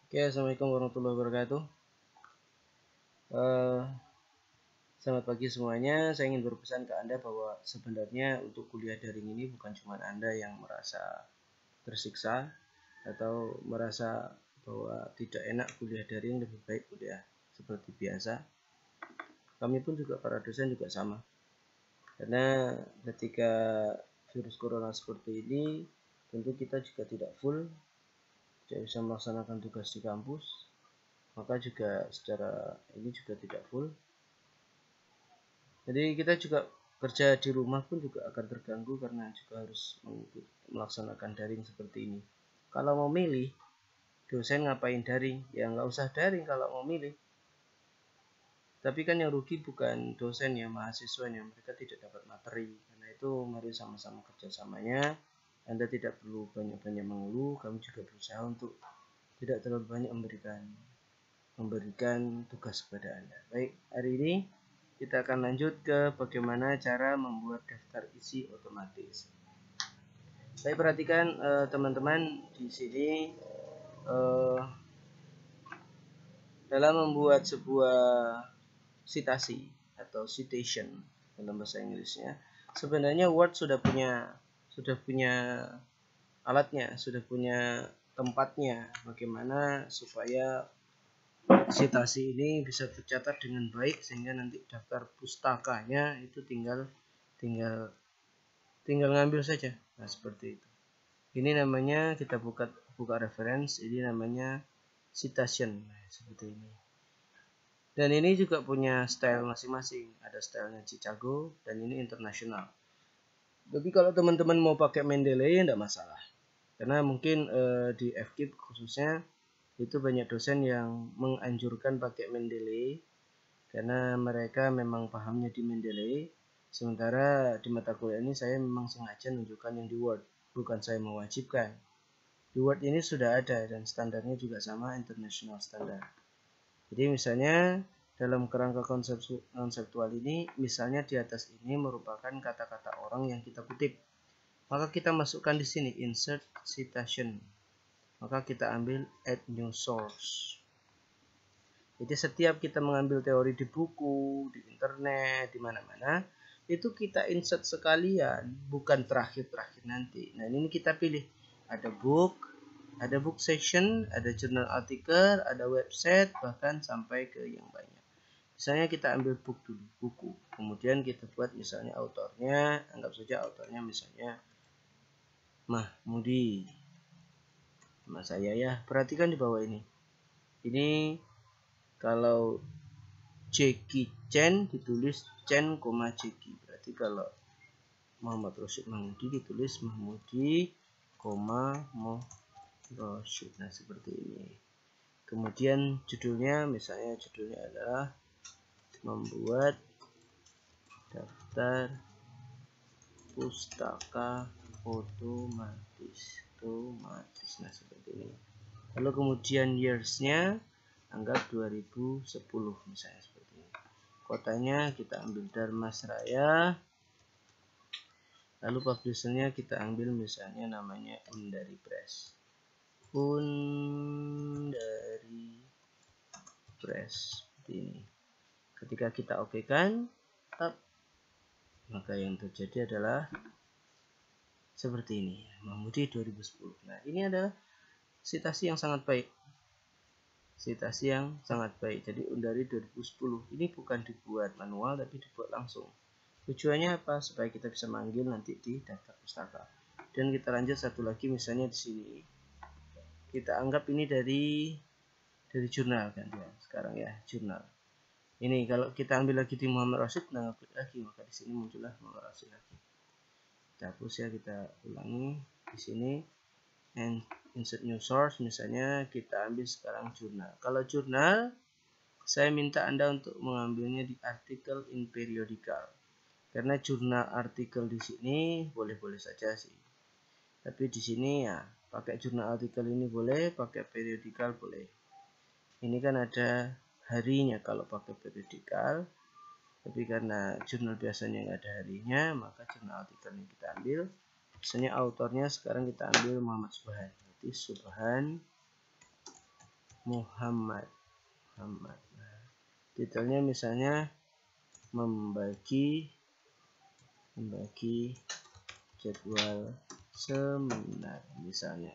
Oke, assalamualaikum warahmatullahi wabarakatuh. Eh, Selamat pagi semuanya. Saya ingin berpesan ke Anda bahwa sebenarnya untuk kuliah daring ini bukan cuma Anda yang merasa tersiksa atau merasa bahwa tidak enak kuliah daring, lebih baik kuliah seperti biasa. Kami pun juga para dosen juga sama. Karena ketika virus corona seperti ini, tentu kita juga tidak full, tidak bisa melaksanakan tugas di kampus, maka juga secara ini juga tidak full. Jadi kita juga kerja di rumah pun juga akan terganggu karena juga harus melaksanakan daring seperti ini. Kalau mau milih dosen ngapain daring, ya nggak usah daring kalau mau milih. Tapi kan yang rugi bukan dosen ya, mahasiswanya, mereka tidak dapat materi. Karena itu mari sama-sama kerjasamanya. Anda tidak perlu banyak-banyak mengeluh, kami juga berusaha untuk tidak terlalu banyak memberikan tugas kepada Anda. Baik, hari ini kita akan lanjut ke bagaimana cara membuat daftar isi otomatis. Saya perhatikan teman-teman di sini dalam membuat sebuah citasi atau citation dalam bahasa Inggrisnya. Sebenarnya Word sudah punya alatnya, sudah punya tempatnya bagaimana supaya citasi ini bisa tercatat dengan baik sehingga nanti daftar pustakanya itu tinggal ngambil saja. Nah, seperti itu. Ini namanya kita buka reference, ini namanya citation. Nah, seperti ini. Dan ini juga punya style masing-masing. Ada stylenya Chicago dan ini internasional. Tapi kalau teman-teman mau pakai Mendeley tidak masalah. Karena mungkin di FKIP khususnya itu banyak dosen yang menganjurkan pakai Mendeley karena mereka memang pahamnya di Mendeley. Sementara di mata kuliah ini saya memang sengaja menunjukkan yang di Word, bukan saya mewajibkan. Di Word ini sudah ada dan standarnya juga sama, international standard. Jadi misalnya dalam kerangka konseptual ini, misalnya di atas ini merupakan kata-kata orang yang kita kutip. Maka kita masukkan di sini insert citation. Maka kita ambil add new source. Jadi setiap kita mengambil teori di buku, di internet, di mana-mana, itu kita insert sekalian, bukan terakhir-terakhir nanti. Nah, ini kita pilih. Ada book section, ada journal artikel, ada website, bahkan sampai ke yang banyak. Misalnya kita ambil book dulu, buku. Kemudian kita buat misalnya autornya, anggap saja autornya misalnya Mahmudi. Nama saya ya, perhatikan di bawah ini. Ini kalau Jackie Chan ditulis Chan, Jackie. Berarti kalau Muhammad Rashid Mahmudi ditulis Mahmudi, Rashid. Nah, seperti ini. Kemudian judulnya, misalnya judulnya adalah membuat daftar pustaka otomatis. Nah, seperti ini. Lalu kemudian years-nya anggap 2010 misalnya seperti ini. Kotanya kita ambil Dharmasraya. Lalu publishernya kita ambil misalnya namanya Undari Press. Undari Press seperti ini. Ketika kita okekan, maka yang terjadi adalah seperti ini. Mahmudi 2010. Nah, ini adalah citasi yang sangat baik. Jadi Undari 2010 ini bukan dibuat manual tapi dibuat langsung. Tujuannya apa? Supaya kita bisa manggil nanti di daftar pustaka. Dan kita lanjut satu lagi misalnya di sini. Kita anggap ini dari jurnal kan ya. Sekarang ya, jurnal. Ini kalau kita ambil lagi di Muhammad Rashid, nah klik lagi maka di sini muncullah Muhammad Rashid lagi. Kita hapus ya, kita ulangi di sini. And insert new source, misalnya kita ambil sekarang jurnal. Kalau jurnal, saya minta Anda untuk mengambilnya di artikel in periodical. Karena jurnal artikel di sini boleh-boleh saja sih. Tapi di sini ya, pakai jurnal artikel ini boleh, pakai periodical boleh. Ini kan ada harinya kalau pakai periodical. Tapi karena jurnal biasanya nggak ada harinya, maka jurnal artikel ini kita ambil. Misalnya autornya sekarang kita ambil Muhammad Subhan. Berarti Subhan Muhammad. Nah, titelnya misalnya membagi jadwal seminar misalnya.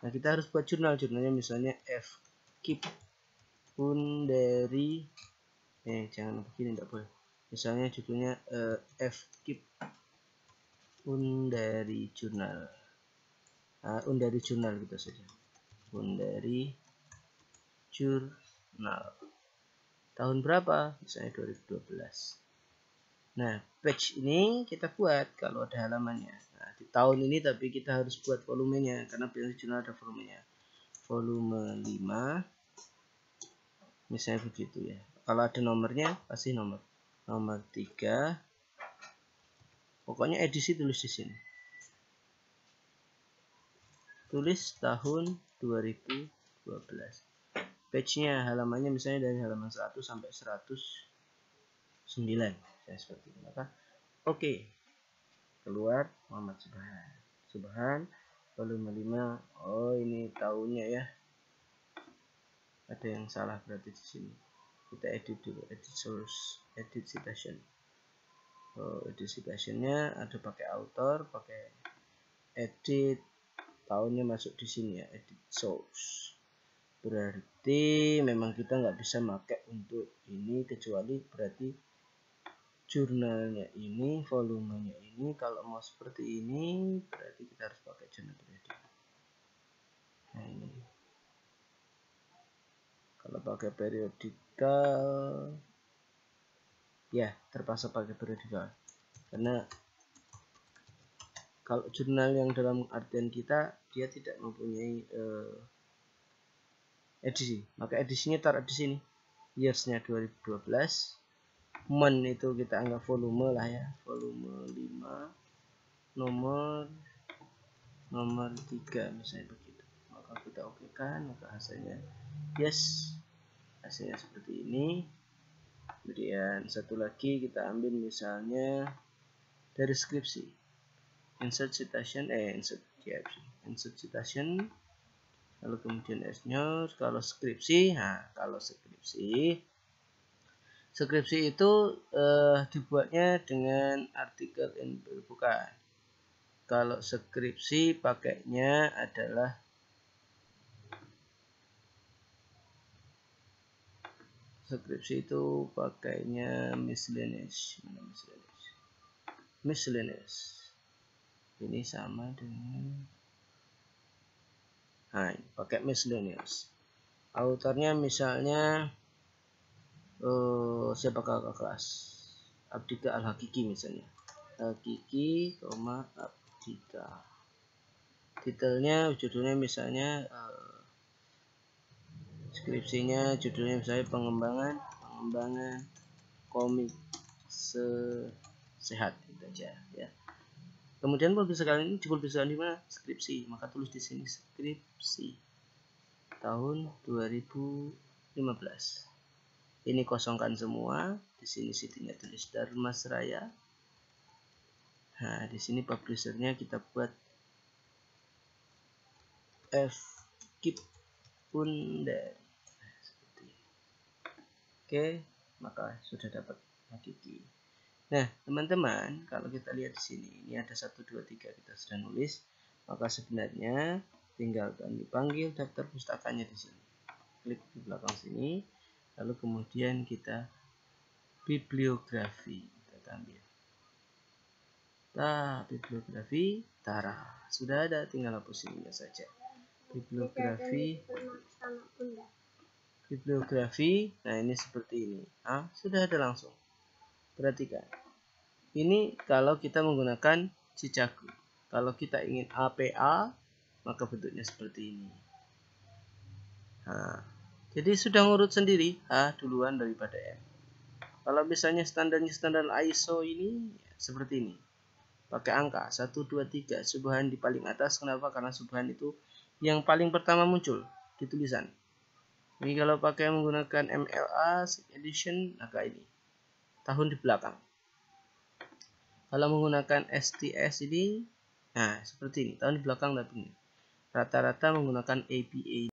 Nah, kita harus buat jurnalnya misalnya FKIP Undari. Jangan begini, tidak boleh. Misalnya judulnya FKIP Undari Jurnal. Undari Jurnal gitu saja. Undari Jurnal. Tahun berapa? Misalnya 2012. Nah, page ini kita buat kalau ada halamannya. Nah, di tahun ini tapi kita harus buat volumenya karena biasanya jurnal ada volumenya. Volume 5. Misalnya begitu ya. Kalau ada nomornya pasti nomor 3. Pokoknya edisi tulis di sini. Tulis tahun 2012. Page-nya halamannya misalnya dari halaman 100 sampai 109. Seperti ini. Maka oke. Keluar Muhammad Subhan volume 5. Oh, ini tahunnya ya. Ada yang salah berarti di sini. Kita edit dulu, edit source, edit citation. Oh, edit citationnya ada pakai author, pakai edit, tahunnya masuk di sini ya, edit source. Berarti memang kita nggak bisa pakai untuk ini kecuali berarti jurnalnya ini, volumenya ini. Kalau mau seperti ini berarti kita harus pakai jurnal periodic. Nah, ini kalau pakai periodikal ya terpaksa pakai periodikal, karena kalau jurnal yang dalam artian kita dia tidak mempunyai edisi, maka edisinya taruh di sini. Yearsnya 2012. Month itu kita anggap volume lah ya, volume 5, nomor 3 misalnya begitu. Maka kita okekan, maka hasilnya yes, hasilnya seperti ini. Kemudian satu lagi kita ambil misalnya dari skripsi, insert citation, insert citation, lalu kemudian S-nya. Kalau skripsi, kalau skripsi itu dibuatnya dengan artikel bukan. Kalau skripsi pakainya adalah miscellaneous. Ini sama dengan pakai miscellaneous. Autornya misalnya siapa kakak kelas? Abdika Al-Hakiki misalnya. Hakiki, Abdika. Titelnya, judulnya misalnya skripsinya judulnya misalnya pengembangan komik sehat gitu aja ya. Kemudian publikasi di mana? Skripsi, maka tulis di sini skripsi tahun 2015. Ini kosongkan semua. Di sini sitinya tulis Darmasraya. Nah, di sini publishernya kita buat FKIP Undari. Seperti ini. Oke, maka sudah dapat Hakiki. Nah, teman-teman, kalau kita lihat di sini, ini ada 1, 2, 3 kita sudah nulis. Maka sebenarnya tinggalkan dipanggil daftar pustakanya di sini. Klik di belakang sini. Lalu kemudian kita bibliografi kita ambil. Bibliografi, sudah ada, tinggal hapus ininya saja. Bibliografi, nah ini seperti ini. Sudah ada langsung. Perhatikan. Ini kalau kita menggunakan Chicago. Kalau kita ingin APA, maka bentuknya seperti ini. Jadi sudah ngurut sendiri A duluan daripada M. Kalau misalnya standar ISO ini seperti ini. Pakai angka 1, 2, 3. Subhan di paling atas. Kenapa? Karena subhan itu yang paling pertama muncul di tulisan. Ini kalau pakai menggunakan MLA edition, maka ini tahun di belakang. Kalau menggunakan STS ini, seperti ini tahun di belakang, tapi ini rata-rata menggunakan APA.